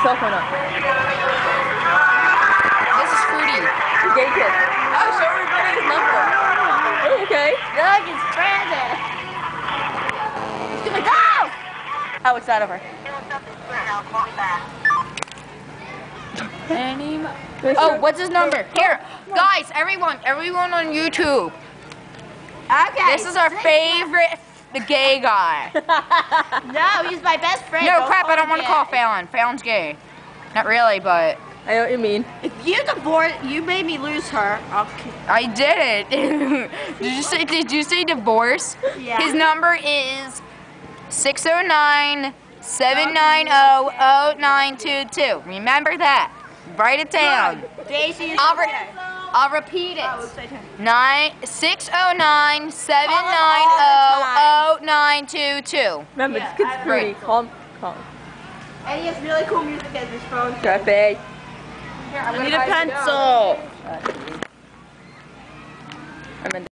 cell phone up. This is Fruity. The gay kid. Oh, show everybody his number. Oh, okay. Look, it's stranded. He's gonna go! Alex, out of her. Oh, what's his number? Here, guys, everyone on YouTube. Okay. This is our favorite, the gay guy. No, he's my best friend. No, crap, I don't want to call Fallon. Fallon's gay. Not really, but... I know what you mean. If you divorce, you made me lose her. Okay. I did it. Did you say divorce? Yeah. His number is 609-790-0922. Remember that. Write it down. Daisy is I'll repeat it. 609-790-0922. Remember, Yeah, this kid's Fruity. Calm. And he has really cool music as his phone. Cafe. I need a pencil. I'm in